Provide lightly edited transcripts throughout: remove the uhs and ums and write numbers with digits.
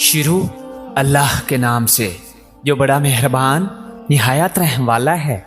شروع اللہ کے نام سے جو بڑا مہربان نہایت رحم والا ہے۔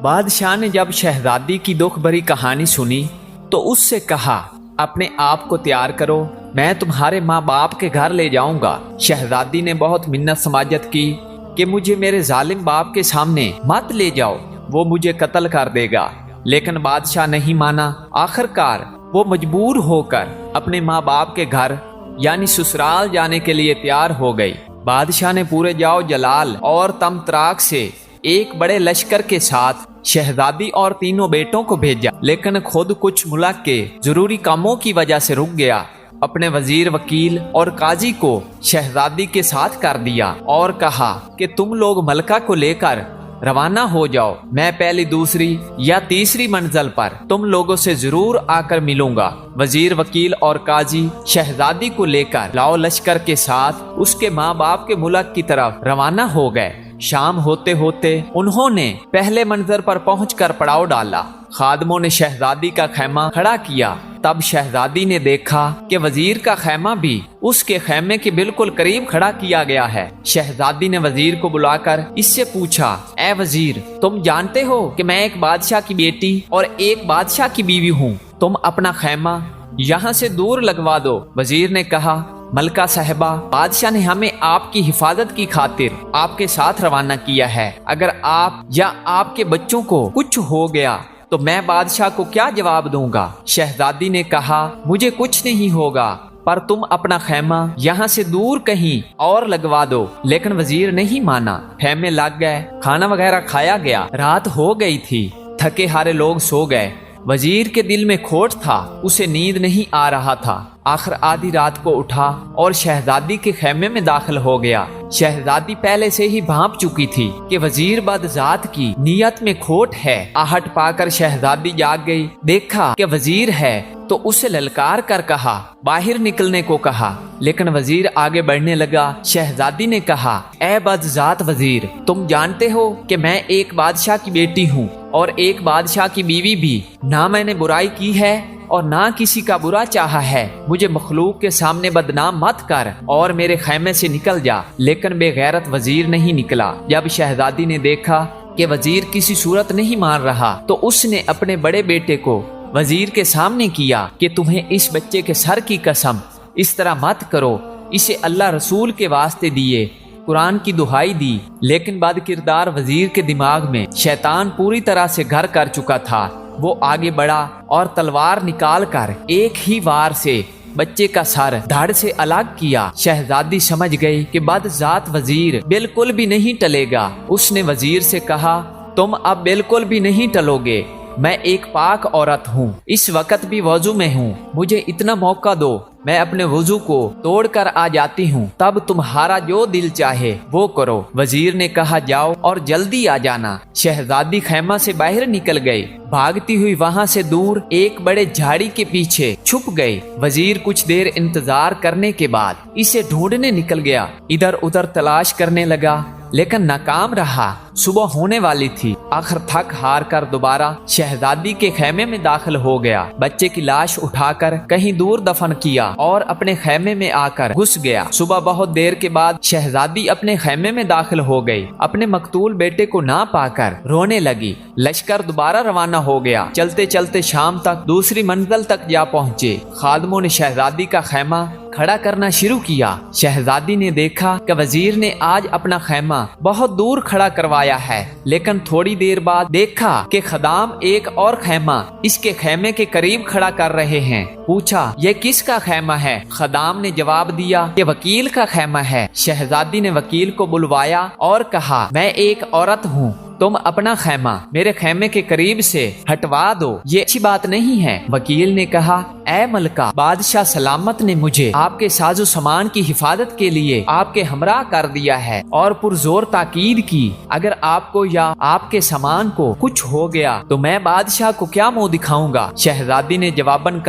بادشاہ نے جب شہزادی کی دکھ بھری کہانی سنی تو اس سے کہا، اپنے آپ کو تیار کرو، میں تمہارے ماں باپ کے گھر لے جاؤں گا۔ شہزادی نے بہت منت سماجت کی کہ مجھے میرے ظالم باپ کے سامنے مت لے جاؤ، وہ مجھے قتل کر دے گا، لیکن بادشاہ نہیں مانا۔ آخر کار وہ مجبور ہو کر اپنے ماں باپ کے گھر یعنی سسرال جانے کے لیے تیار ہو گئی۔ بادشاہ نے پورے جاؤ جلال اور تم تراک سے ایک بڑے لشکر کے ساتھ شہزادی اور تینوں بیٹوں کو بھیجا، لیکن خود کچھ ملک کے ضروری کاموں کی وجہ سے رک گیا۔ اپنے وزیر، وکیل اور قاضی کو شہزادی کے ساتھ کر دیا اور کہا کہ تم لوگ ملکہ کو لے کر روانہ ہو جاؤ، میں پہلی، دوسری یا تیسری منزل پر تم لوگوں سے ضرور آ کر ملوں گا۔ وزیر، وکیل اور قاضی شہزادی کو لے کر لاؤ لشکر کے ساتھ اس کے ماں باپ کے ملک کی طرف روانہ ہو گئے۔ شام ہوتے ہوتے انہوں نے پہلے منظر پر پہنچ کر پڑاؤ ڈالا۔ خادموں نے شہزادی کا خیمہ کھڑا کیا۔ تب شہزادی نے دیکھا کہ وزیر کا خیمہ بھی اس کے خیمے کے بالکل قریب کھڑا کیا گیا ہے۔ شہزادی نے وزیر کو بلا کر اس سے پوچھا، اے وزیر، تم جانتے ہو کہ میں ایک بادشاہ کی بیٹی اور ایک بادشاہ کی بیوی ہوں، تم اپنا خیمہ یہاں سے دور لگوا دو۔ وزیر نے کہا، ملکہ صاحبہ، بادشاہ نے ہمیں آپ کی حفاظت کی خاطر آپ کے ساتھ روانہ کیا ہے، اگر آپ یا آپ کے بچوں کو کچھ ہو گیا تو میں بادشاہ کو کیا جواب دوں گا؟ شہزادی نے کہا، مجھے کچھ نہیں ہوگا، پر تم اپنا خیمہ یہاں سے دور کہیں اور لگوا دو۔ لیکن وزیر نہیں مانا۔ خیمے لگ گئے، کھانا وغیرہ کھایا گیا، رات ہو گئی تھی، تھکے ہارے لوگ سو گئے۔ وزیر کے دل میں کھوٹ تھا، اسے نیند نہیں آ رہا تھا۔ آخر آدھی رات کو اٹھا اور شہزادی کے خیمے میں داخل ہو گیا۔ شہزادی پہلے سے ہی بھانپ چکی تھی کہ وزیر بد ذات کی نیت میں کھوٹ ہے۔ آہٹ پا کر شہزادی جاگ گئی، دیکھا کہ وزیر ہے تو اسے للکار کر کہا، باہر نکلنے کو کہا، لیکن وزیر آگے بڑھنے لگا۔ شہزادی نے کہا، اے بد ذات وزیر، تم جانتے ہو کہ میں ایک بادشاہ کی بیٹی ہوں اور ایک بادشاہ کی بیوی بھی، نہ میں نے برائی کی ہے اور نہ کسی کا برا چاہا ہے، مجھے مخلوق کے سامنے بدنام مت کر اور میرے خیمے سے نکل جا۔ لیکن بے غیرت وزیر نہیں نکلا۔ جب شہزادی نے دیکھا کہ وزیر کسی صورت نہیں مان رہا تو اس نے اپنے بڑے بیٹے کو وزیر کے سامنے کیا کہ تمہیں اس بچے کے سر کی قسم، اس طرح مت کرو، اسے اللہ رسول کے واسطے دیے، قرآن کی دہائی دی۔ لیکن بد کردار وزیر کے دماغ میں شیطان پوری طرح سے گھر کر چکا تھا۔ وہ آگے بڑھا اور تلوار نکال کر ایک ہی وار سے بچے کا سر دھڑ سے الگ کیا۔ شہزادی سمجھ گئی کہ بد ذات وزیر بالکل بھی نہیں ٹلے گا۔ اس نے وزیر سے کہا، تم اب بالکل بھی نہیں ٹلو گے، میں ایک پاک عورت ہوں، اس وقت بھی وضو میں ہوں، مجھے اتنا موقع دو، میں اپنے وضو کو توڑ کر آ جاتی ہوں، تب تمہارا جو دل چاہے وہ کرو۔ وزیر نے کہا، جاؤ اور جلدی آ جانا۔ شہزادی خیمہ سے باہر نکل گئی، بھاگتی ہوئی وہاں سے دور ایک بڑے جھاڑی کے پیچھے چھپ گئی۔ وزیر کچھ دیر انتظار کرنے کے بعد اسے ڈھونڈنے نکل گیا، ادھر ادھر تلاش کرنے لگا لیکن ناکام رہا۔ صبح ہونے والی تھی۔ آخر تھک ہار کر دوبارہ شہزادی کے خیمے میں داخل ہو گیا، بچے کی لاش اٹھا کر کہیں دور دفن کیا اور اپنے خیمے میں آ کر گھس گیا۔ صبح بہت دیر کے بعد شہزادی اپنے خیمے میں داخل ہو گئی، اپنے مقتول بیٹے کو نہ پا کر رونے لگی۔ لشکر دوبارہ روانہ ہو گیا۔ چلتے چلتے شام تک دوسری منزل تک جا پہنچے۔ خادموں نے شہزادی کا خیمہ کھڑا کرنا شروع کیا۔ شہزادی نے دیکھا کہ وزیر نے آج اپنا خیمہ بہت دور کھڑا کروایا ہے، لیکن تھوڑی دیر بعد دیکھا کہ خدام ایک اور خیمہ اس کے خیمے کے قریب کھڑا کر رہے ہیں۔ پوچھا، یہ کس کا خیمہ ہے؟ خدام نے جواب دیا کہ وکیل کا خیمہ ہے۔ شہزادی نے وکیل کو بلوایا اور کہا، میں ایک عورت ہوں، تم اپنا خیمہ میرے خیمے کے قریب سے ہٹوا دو، یہ اچھی بات نہیں ہے۔ وکیل نے کہا، اے ملکہ، بادشاہ سلامت نے مجھے آپ کے ساز و سامان کی حفاظت کے لیے آپ کے ہمراہ کر دیا ہے اور پرزور تاکید کی، اگر آپ کو یا آپ کے سامان کو کچھ ہو گیا تو میں بادشاہ کو کیا منہ دکھاؤں گا؟ شہزادی نے جواباً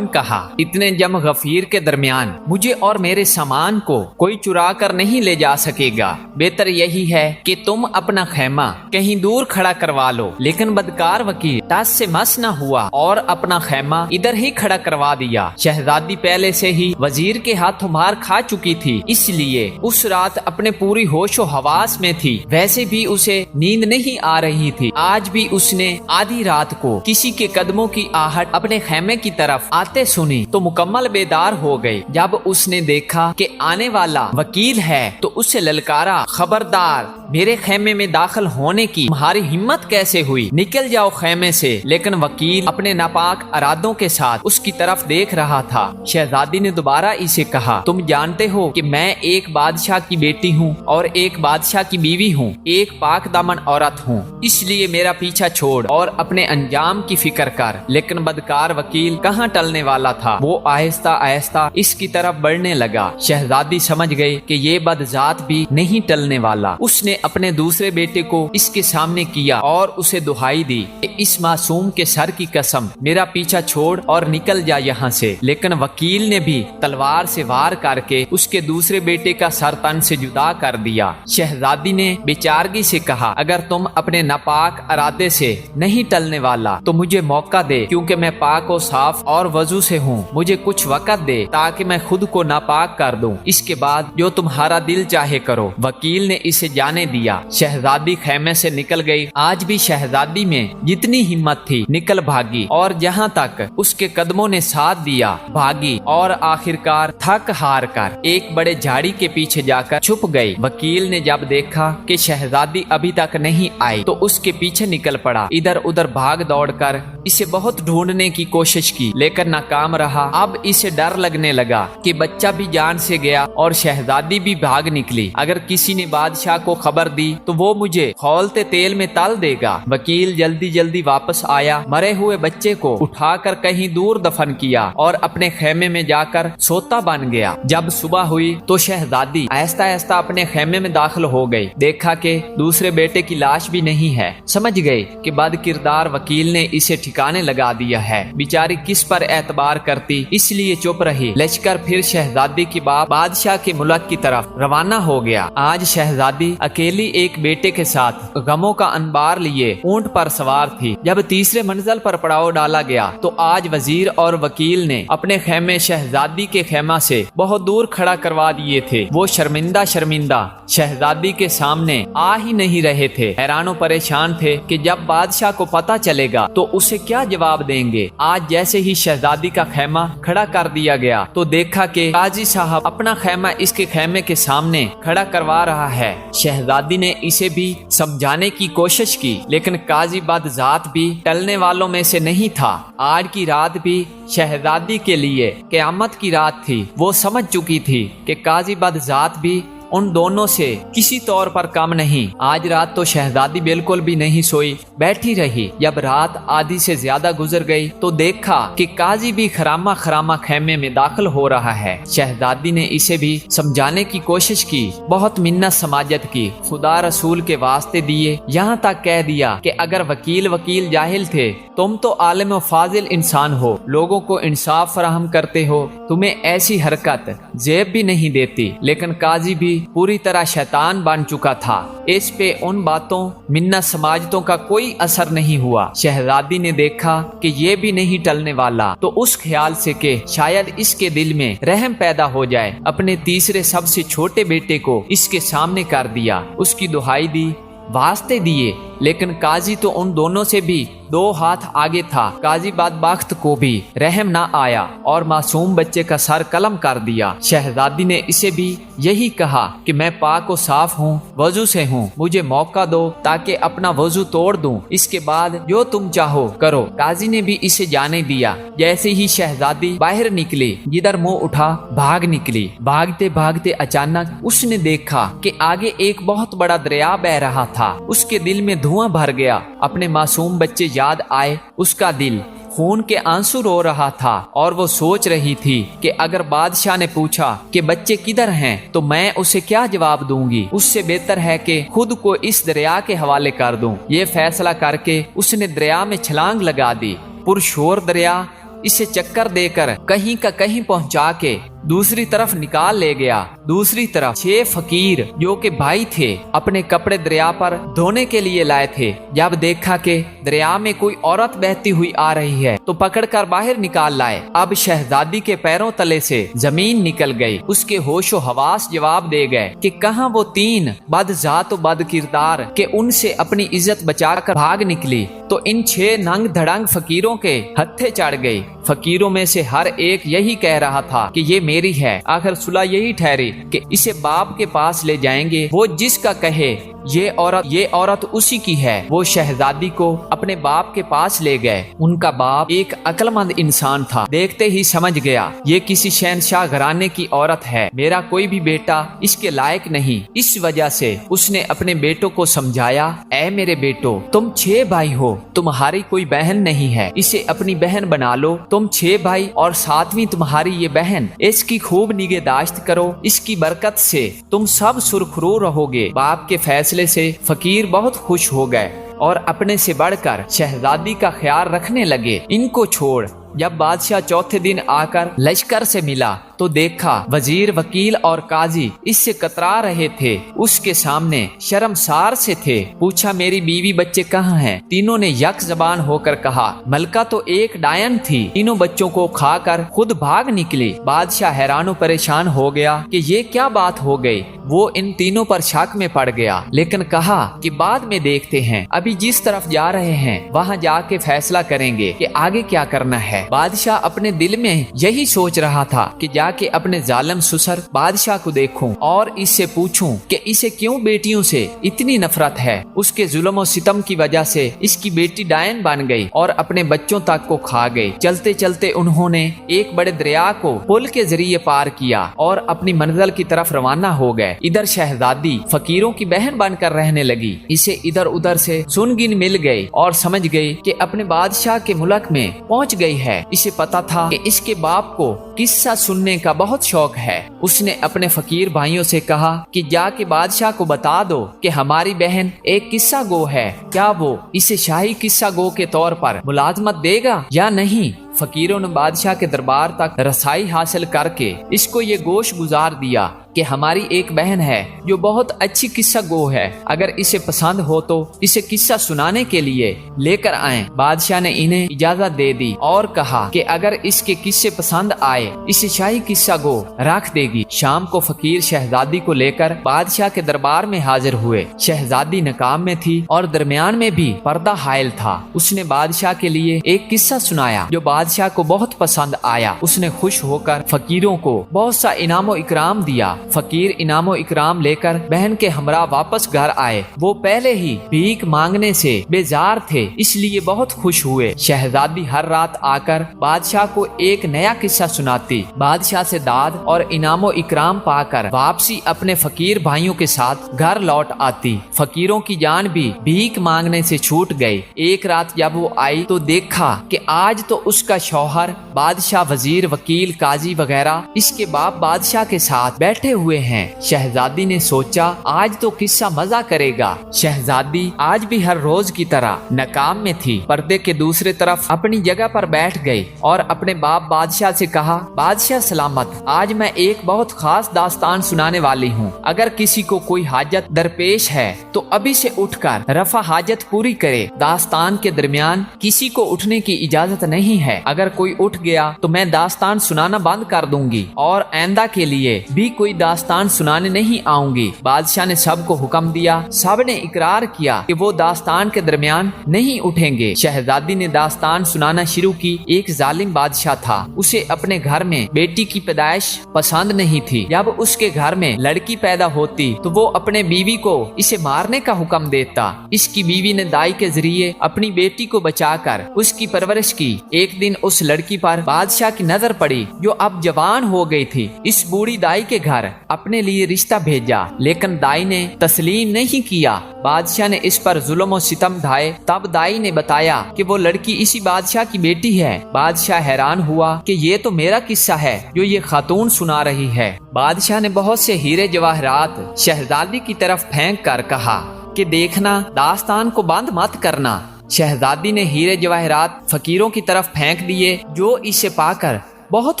کہا، اتنے جم غفیر کے درمیان مجھے اور میرے سامان کو کوئی چرا کر نہیں لے جا سکے گا، بہتر یہی ہے کہ تم तुम अपना खैमा कहीं दूर खड़ा करवा लो, लेकिन बदकार वकील टस से मस न हुआ और अपना खैमा इधर ही खड़ा करवा दिया। शहजादी पहले से ही वजीर के हाथों मार खा चुकी थी, इसलिए उस रात अपने पूरी होशो हवास में थी। वैसे भी उसे नींद नहीं आ रही थी। आज भी उसने आधी रात को किसी के कदमों की आहट अपने खैमे की तरफ आते सुनी तो मुकम्मल बेदार हो गई। जब उसने देखा कि आने वाला वकील है तो उसे ललकारा, खबरदार, मेरे खैमे में दाखिल होने की तुम्हारी हिम्मत कैसे हुई? निकल जाओ खैमे से। लेकिन वकील अपने नापाक इरादों के साथ उसकी तरफ देख रहा था। शहजादी ने दोबारा इसे कहा, तुम जानते हो कि मैं एक बादशाह की बेटी हूँ और एक बादशाह की बीवी हूँ, एक पाक दामन औरत हूँ, इसलिए मेरा पीछा छोड़ और अपने अंजाम की फिक्र कर। लेकिन बदकार वकील कहाँ टलने वाला था, वो आहिस्ता आहिस्ता इसकी तरफ बढ़ने लगा। शहजादी समझ गई कि ये बदजात भी नहीं टलने वाला। उसने अपने दूसरे बेटे को इसके सामने किया और उसे दुहाई दी, इस मासूम के सर की कसम, मेरा पीछा छोड़ और निकल जा यहाँ से। लेकिन वकील ने भी तलवार से वार करके उसके दूसरे बेटे का सर तन से जुदा कर दिया। शहजादी ने बेचारगी से कहा, अगर तुम अपने नापाक इरादे से नहीं टलने वाला तो मुझे मौका दे, क्योंकि मैं पाक और साफ और वजू से हूँ। मुझे कुछ वक़्त दे ताकि मैं खुद को नापाक कर दूं, इसके बाद जो तुम्हारा दिल चाहे करो। वकील ने इसे जाने दिया। शहजादी खैमे से निकल गई। आज भी शहजादी में जितनी हिम्मत थी निकल भागी और जहाँ तक उसके कदमों ने साथ दिया भागी और आखिरकार थक हार कर एक बड़े झाड़ी के पीछे जाकर छुप गई। वकील ने जब देखा कि शहजादी अभी तक नहीं आई तो उसके पीछे निकल पड़ा। इधर उधर भाग दौड़ कर इसे बहुत ढूंढने की कोशिश की, लेकिन नाकाम रहा। अब इसे डर लगने लगा कि बच्चा भी जान से गया और शहजादी भी भाग निकली। अगर किसी ने बादशाह को खबर दी तो वो मुझे खौलते तेल में तल देगा। वकील जल्दी जल्दी वापस आया, मरे हुए बच्चे को उठाकर कहीं दूर दफन किया और अपने खेमे में जाकर सोता बन गया। जब सुबह हुई तो शहजादी आहिस्ता आहिस्ता अपने खेमे में दाखिल हो गई। देखा कि दूसरे बेटे की लाश भी नहीं है। समझ गई कि बद किरदार वकील ने इसे ठिकाने लगा दिया है। बेचारी किस पर एतबार करती, इसलिए चुप रही। लश्कर फिर शहजादी की बाप बादशाह के मुल्क की तरफ रवाना हो गया। आज शहजादी अकेली एक बेटे के साथ गमों का अनबार लिए ऊंट पर सवार थी। जब तीसरे मंजिल पर पड़ाव डाला गया तो आज वजीर और वकील ने अपने खेमे शहजादी के खेमा से बहुत दूर खड़ा करवा दिए थे। वो शर्मिंदा शर्मिंदा शहजादी के सामने आ ही नहीं रहे थे। हैरानो परेशान थे कि जब बादशाह को पता चलेगा तो उसे क्या जवाब देंगे। आज जैसे ही शहजादी का खेमा खड़ा कर दिया गया तो देखा कि काजी साहब अपना खेमा इसके खेमे के सामने खड़ा करवा रहा है। शहजादी ने इसे भी समझाने की कोशिश की, लेकिन काजी बदजात भी टलने वालों में से नहीं था। आज की रात भी शहजादी के लिए क़यामत की रात थी। वो समझ चुकी थी कि काजी बदजात भी उन दोनों से किसी तौर पर कम नहीं। आज रात तो शहजादी बिल्कुल भी नहीं सोई, बैठी रही। जब रात आधी से ज्यादा गुजर गई तो देखा कि काजी भी खरामा खरामा खेमे में दाखिल हो रहा है। शहजादी ने इसे भी समझाने की कोशिश की, बहुत मिन्नत समाजत की, खुदा रसूल के वास्ते दिए, यहाँ तक कह दिया कि अगर वकील जाहिल थे, तुम तो आलिम व फाजिल इंसान हो, लोगों को इंसाफ फराहम करते हो, तुम्हें ऐसी हरकत जेब भी नहीं देती। लेकिन काजी भी पूरी तरह शैतान बन चुका था। इस पे उन बातों मिन्नत समाजतों का कोई असर नहीं हुआ। शहजादी ने देखा कि ये भी नहीं टलने वाला तो उस ख्याल से कि शायद इसके दिल में रहम पैदा हो जाए, अपने तीसरे सबसे छोटे बेटे को इसके सामने कर दिया। उसकी दुहाई दी, वास्ते दिए, लेकिन काजी तो उन दोनों से भी 2 हाथ आगे था। काजी बदबख्त को भी रहम ना आया और मासूम बच्चे का सर कलम कर दिया। शहजादी ने इसे भी यही कहा कि मैं पाक और साफ हूँ, वजू से हूँ, मुझे मौका दो ताकि अपना वजू तोड़ दूं, इसके बाद जो तुम चाहो करो। काजी ने भी इसे जाने दिया। जैसे ही शहजादी बाहर निकली, जिधर मुंह उठा भाग निकली। भागते भागते अचानक उसने देखा कि आगे एक बहुत बड़ा दरिया बह रहा था। उसके दिल में धुआं भर गया। अपने मासूम बच्चे याद आए। उसका दिल खून के आंसू रो रहा था और वो सोच रही थी कि अगर बादशाह ने पूछा कि बच्चे किधर हैं तो मैं उसे क्या जवाब दूंगी। उससे बेहतर है कि खुद को इस दरिया के हवाले कर दूं। ये फैसला करके उसने दरिया में छलांग लगा दी। पुरशोर दरिया इसे चक्कर देकर कहीं का कहीं पहुंचा के दूसरी तरफ निकाल ले गया। दूसरी तरफ 6 फकीर जो के भाई थे अपने कपड़े दरिया पर धोने के लिए लाए थे। जब देखा कि दरिया में कोई औरत बहती हुई आ रही है तो पकड़कर बाहर निकाल लाए। अब शहजादी के पैरों तले से जमीन निकल गई। उसके होशो हवास जवाब दे गए कि कहाँ वो 3 बदजात बद किरदार के उनसे अपनी इज्जत बचाकर भाग निकली तो इन 6 नंग धड़ंग फकीरों के हत्थे चढ़ गई। फकीरों में से हर एक यही कह रहा था कि ये मेरी है। आखिर सुलह यही ठहरी कि इसे बाप के पास ले जाएंगे, वो जिसका कहे ये औरत उसी की है। वो शहजादी को अपने बाप के पास ले गए। उनका बाप एक अक्लमंद इंसान था। देखते ही समझ गया ये किसी शहनशाह घराने की औरत है, मेरा कोई भी बेटा इसके लायक नहीं। इस वजह से उसने अपने बेटों को समझाया, ऐ मेरे बेटो, तुम 6 भाई हो, तुम्हारी कोई बहन नहीं है, इसे अपनी बहन बना लो। तुम 6 भाई और 7वीं तुम्हारी ये बहन, इसकी खूब निगहदाश्त करो, इसकी बरकत से तुम सब सुरखरू रहोगे। बाप के फैसले से फकीर बहुत खुश हो गए और अपने से बढ़कर शहजादी का ख्याल रखने लगे। इनको छोड़ जब बादशाह चौथे दिन आकर लश्कर से मिला तो देखा वजीर, वकील और काजी इससे कतरा रहे थे। उसके सामने शर्मसार से थे। पूछा, मेरी बीवी बच्चे कहाँ हैं? तीनों ने यक जबान होकर कहा, मलका तो एक डायन थी, तीनों बच्चों को खाकर खुद भाग निकली। बादशाह हैरान परेशान हो गया कि ये क्या बात हो गई। वो इन तीनों पर शक में पड़ गया, लेकिन कहा कि बाद में देखते हैं, अभी जिस तरफ जा रहे हैं वहाँ जाके फैसला करेंगे कि आगे क्या करना है। बादशाह अपने दिल में यही सोच रहा था कि जाके अपने जालिम ससुर बादशाह को देखूं और इससे पूछूं कि इसे क्यों बेटियों से इतनी नफरत है। उसके जुल्म और सितम की वजह से इसकी बेटी डायन बन गई और अपने बच्चों तक को खा गई। चलते चलते उन्होंने एक बड़े दरिया को पुल के जरिए पार किया और अपनी मंजिल की तरफ रवाना हो गए। इधर शहजादी फकीरों की बहन बनकर रहने लगी। इसे इधर उधर से सुनगिन मिल गई और समझ गई कि अपने बादशाह के मुल्क में पहुंच गई है। इसे पता था कि इसके बाप को किस्सा सुनने का बहुत शौक है। उसने अपने फकीर भाइयों से कहा कि जाके बादशाह को बता दो कि हमारी बहन एक किस्सा गो है, क्या वो इसे शाही किस्सा गो के तौर पर मुलाजमत देगा या नहीं। फकीरों ने बादशाह के दरबार तक रसाई हासिल करके इसको ये गोश गुजार दिया कि हमारी एक बहन है जो बहुत अच्छी किस्सा गो है, अगर इसे पसंद हो तो इसे किस्सा सुनाने के लिए लेकर आएं। बादशाह ने इन्हें इजाजत दे दी और कहा कि अगर इसके किस्से पसंद आए इसे शाही किस्सा गो रख देगी। शाम को फकीर शहजादी को लेकर बादशाह के दरबार में हाजिर हुए। शहजादी नकाम में थी और दरमियान में भी पर्दा हायल था। उसने बादशाह के लिए एक किस्सा सुनाया जो बादशाह को बहुत पसंद आया। उसने खुश होकर फकीरों को बहुत सा इनामो इकराम दिया। फकीर इनामो इकराम लेकर बहन के हमरा वापस घर आए। वो पहले ही भीख मांगने से बेजार थे, इसलिए बहुत खुश हुए। शहजादी हर रात आकर बादशाह को एक नया किस्सा सुनाती। बादशाह से दाद और इनामो इकराम पाकर वापसी अपने फकीर भाइयों के साथ घर लौट आती। फकीरों की जान भी भीख मांगने से छूट गई। एक रात जब वो आई तो देखा कि आज तो उसका शौहर, बादशाह, वजीर, वकील, काजी वगैरह इसके बाप बादशाह के साथ बैठे हुए हैं। शहजादी ने सोचा आज तो किस्सा मजा करेगा। शहजादी आज भी हर रोज की तरह नकाम में थी। पर्दे के दूसरे तरफ अपनी जगह पर बैठ गई और अपने बाप बादशाह से कहा, बादशाह सलामत, आज मैं एक बहुत खास दास्तान सुनाने वाली हूँ। अगर किसी को कोई हाजत दरपेश है तो अभी से उठकर रफा हाजत पूरी करे। दास्तान के दरमियान किसी को उठने की इजाजत नहीं है। अगर कोई उठ गया तो मैं दास्तान सुनाना बंद कर दूंगी और आइंदा के लिए भी कोई दास्तान सुनाने नहीं आऊंगी। बादशाह ने सबको हुक्म दिया। सब ने इकरार किया कि वो दास्तान के दरमियान नहीं उठेंगे। शहजादी ने दास्तान सुनाना शुरू की। एक जालिम बादशाह था, उसे अपने घर में बेटी की पैदाइश पसंद नहीं थी। जब उसके घर में लड़की पैदा होती तो वो अपने बीवी को इसे मारने का हुक्म देता। इसकी बीवी ने दाई के जरिए अपनी बेटी को बचाकर उसकी परवरिश की। एक दिन उस लड़की पर बादशाह की नजर पड़ी जो अब जवान हो गई थी। इस बूढ़ी दाई के घर अपने लिए रिश्ता भेजा, लेकिन दाई ने तस्लीम नहीं किया। बादशाह ने इस पर जुल्म और सितम ढाए। तब दाई ने बताया कि वो लड़की इसी बादशाह की बेटी है। बादशाह हैरान हुआ कि ये तो मेरा किस्सा है जो ये खातून सुना रही है। बादशाह ने बहुत से हीरे जवाहरात शहजादी की तरफ फेंक कर कहा कि देखना, दास्तान को बंद मत करना। शहजादी ने हीरे जवाहरात फकीरों की तरफ फेंक दिए जो इसे पाकर बहुत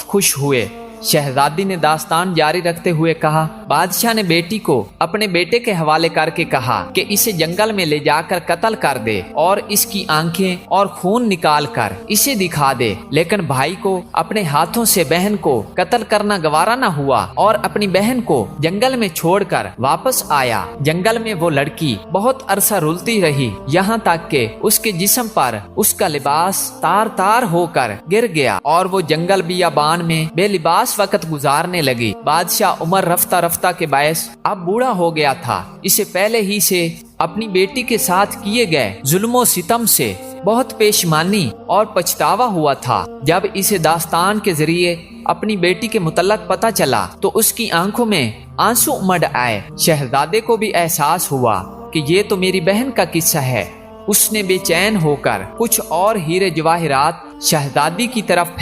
खुश हुए। शहजादी ने दास्तान जारी रखते हुए कहा, बादशाह ने बेटी को अपने बेटे के हवाले करके कहा कि इसे जंगल में ले जाकर कत्ल कर दे और इसकी आंखें और खून निकाल कर इसे दिखा दे। लेकिन भाई को अपने हाथों से बहन को कत्ल करना गवारा न हुआ और अपनी बहन को जंगल में छोड़कर वापस आया। जंगल में वो लड़की बहुत अरसा रुलती रही, यहाँ तक कि उसके जिस्म पर उसका लिबास तार तार होकर गिर गया और वो जंगल बियाबान में बेलिबास वक्त गुजारने लगी। बादशाह उमर रफ्ता रफ्ता के बायस अब बूढ़ा हो गया था। इसे पहले ही से अपनी बेटी के साथ किए गए जुल्मो सितम से बहुत पेशमानी और पछतावा हुआ था। जब इसे दास्तान के जरिए अपनी बेटी के मुतल्लक पता चला तो उसकी आंखों में आंसू उमड़ आए। शहजादे को भी एहसास हुआ कि ये तो मेरी बहन का किस्सा है। उसने बेचैन होकर कुछ और हीरे जवाहिरात शहजादी की तरफ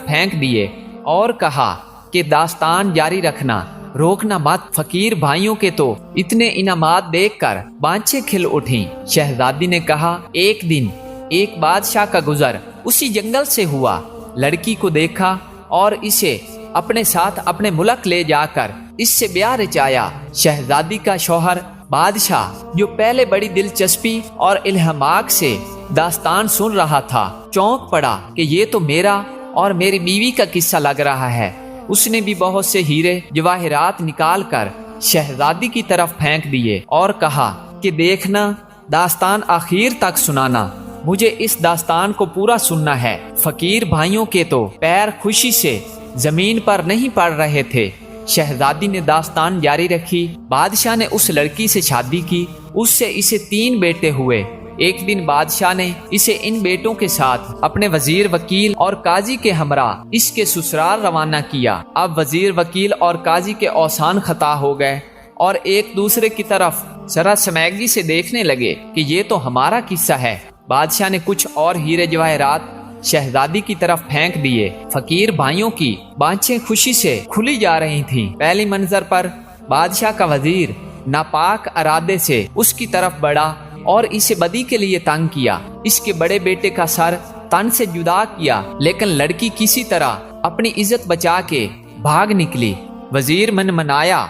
फेंक दिए और कहा कि दास्तान जारी रखना, रोकना मत। फकीर भाइयों के तो इतने इनामात देखकर बांछें खिल उठी। शहजादी ने कहा, एक दिन एक बादशाह का गुजर उसी जंगल से हुआ। लड़की को देखा और इसे अपने साथ अपने मुल्क ले जाकर इससे ब्याह रचाया। शहजादी का शौहर बादशाह, जो पहले बड़ी दिलचस्पी और इल्हमाक से दास्तान सुन रहा था, चौंक पड़ा कि ये तो मेरा और मेरी बीवी का किस्सा लग रहा है। उसने भी बहुत से हीरे जवाहिरात निकाल कर शहजादी की तरफ फेंक दिए और कहा कि देखना, दास्तान आखिर तक सुनाना, मुझे इस दास्तान को पूरा सुनना है। फकीर भाइयों के तो पैर खुशी से जमीन पर नहीं पड़ रहे थे। शहजादी ने दास्तान जारी रखी। बादशाह ने उस लड़की से शादी की, उससे इसे 3 बेटे हुए। एक दिन बादशाह ने इसे इन बेटों के साथ अपने वजीर वकील और काजी के हमरा इसके ससुराल रवाना किया। अब वजीर वकील और काजी के औसान खता हो गए और एक दूसरे की तरफ जरा समैगी से देखने लगे कि ये तो हमारा किस्सा है। बादशाह ने कुछ और हीरे जवाहिरात शहजादी की तरफ फेंक दिए। फकीर भाइयों की बांछें खुशी से खुली जा रही थीं। पहली मंजर पर बादशाह का वजीर नापाक इरादे से उसकी तरफ बढ़ा और इसे बदी के लिए तंग किया। इसके बड़े बेटे का सर तन से जुदा किया, लेकिन लड़की किसी तरह अपनी इज्जत बचा के भाग निकली। वजीर मन मनाया,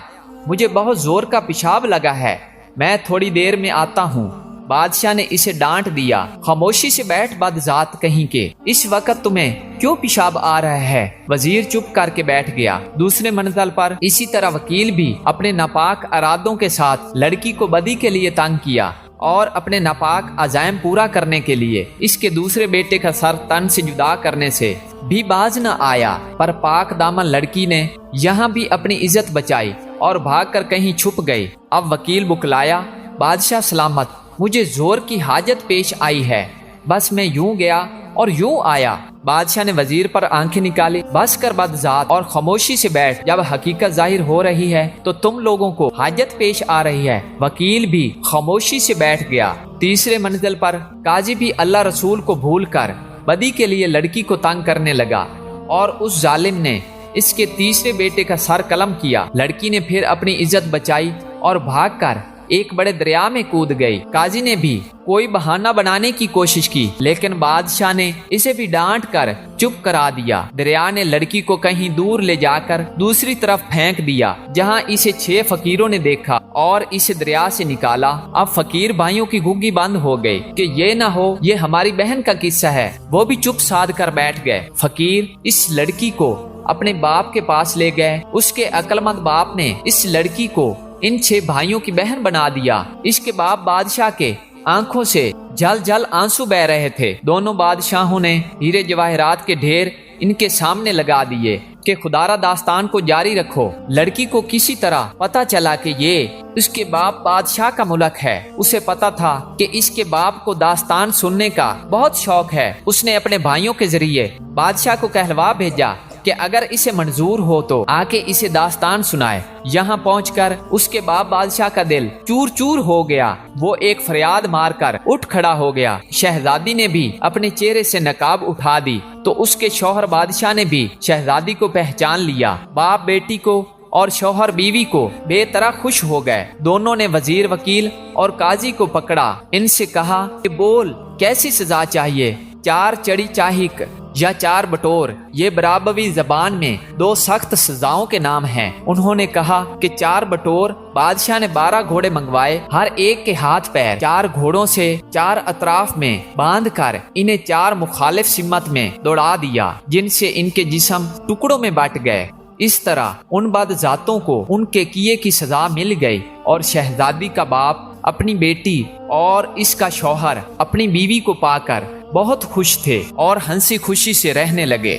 मुझे बहुत जोर का पेशाब लगा है, मैं थोड़ी देर में आता हूँ। बादशाह ने इसे डांट दिया, खामोशी से बैठ बदजात कहीं के, इस वक्त तुम्हें क्यों पेशाब आ रहा है। वजीर चुप करके बैठ गया। दूसरे मंजिल पर इसी तरह वकील भी अपने नापाक इरादों के साथ लड़की को बदी के लिए तंग किया और अपने नापाक अजायम पूरा करने के लिए इसके दूसरे बेटे का सर तन से जुदा करने से भी बाज न आया। पर पाक दामन लड़की ने यहाँ भी अपनी इज्जत बचाई और भागकर कहीं छुप गई। अब वकील बुकलाया, बादशाह सलामत, मुझे जोर की हाजत पेश आई है, बस मैं यूं गया और यूं आया। बादशाह ने वजीर पर आंखें निकाली, बस कर बदजात और खामोशी से बैठ, जब हकीकत जाहिर हो रही है तो तुम लोगों को हाजत पेश आ रही है। वकील भी खामोशी से बैठ गया। तीसरे मंजिल पर काजी भी अल्लाह रसूल को भूल कर बदी के लिए लड़की को तंग करने लगा और उस जालिम ने इसके तीसरे बेटे का सर कलम किया। लड़की ने फिर अपनी इज्जत बचाई और भागकर एक बड़े दरिया में कूद गई। काजी ने भी कोई बहाना बनाने की कोशिश की, लेकिन बादशाह ने इसे भी डांट कर चुप करा दिया। दरिया ने लड़की को कहीं दूर ले जाकर दूसरी तरफ फेंक दिया, जहां इसे 6 फकीरों ने देखा और इसे दरिया से निकाला। अब फकीर भाइयों की गुग्गी बंद हो गई कि ये ना हो ये हमारी बहन का किस्सा है। वो भी चुप साध कर बैठ गए। फकीर इस लड़की को अपने बाप के पास ले गए। उसके अक्लमंद बाप ने इस लड़की को इन 6 भाइयों की बहन बना दिया। इसके बाप बादशाह के आंखों से जल जल आंसू बह रहे थे। दोनों बादशाहों ने हीरे जवाहिरात के ढेर इनके सामने लगा दिए कि खुदारा दास्तान को जारी रखो। लड़की को किसी तरह पता चला कि ये उसके बाप बादशाह का मुल्क है। उसे पता था कि इसके बाप को दास्तान सुनने का बहुत शौक है। उसने अपने भाइयों के जरिए बादशाह को कहलवा भेजा कि अगर इसे मंजूर हो तो आके इसे दास्तान सुनाए। यहाँ पहुंचकर उसके बाप बादशाह का दिल चूर चूर हो गया। वो एक फरियाद मारकर उठ खड़ा हो गया। शहजादी ने भी अपने चेहरे से नकाब उठा दी तो उसके शौहर बादशाह ने भी शहजादी को पहचान लिया। बाप बेटी को और शौहर बीवी को बेतरह खुश हो गए। दोनों ने वजीर वकील और काजी को पकड़ा। इनसे कहा कि बोल कैसी सजा चाहिए। 4 चढ़ी चाहिक یا چار بٹور، یہ برابوی زبان میں دو سخت سزاؤں کے نام ہیں۔ انہوں نے کہا کہ چار بٹور، بادشاہ نے 12 گھوڑے منگوائے، ہر ایک کے ہاتھ پیر 4 گھوڑوں سے 4 اطراف میں باندھ کر انہیں 4 مخالف سمت میں دوڑا دیا، جن سے ان کے جسم ٹکڑوں میں بٹ گئے۔ اس طرح ان بد ذاتوں کو ان کے کیے کی سزا مل گئی، اور شہزادی کا باپ اپنی بیٹی اور اس کا شوہر اپنی بیوی کو پا کر بہت خوش تھے اور ہنسی خوشی سے رہنے لگے۔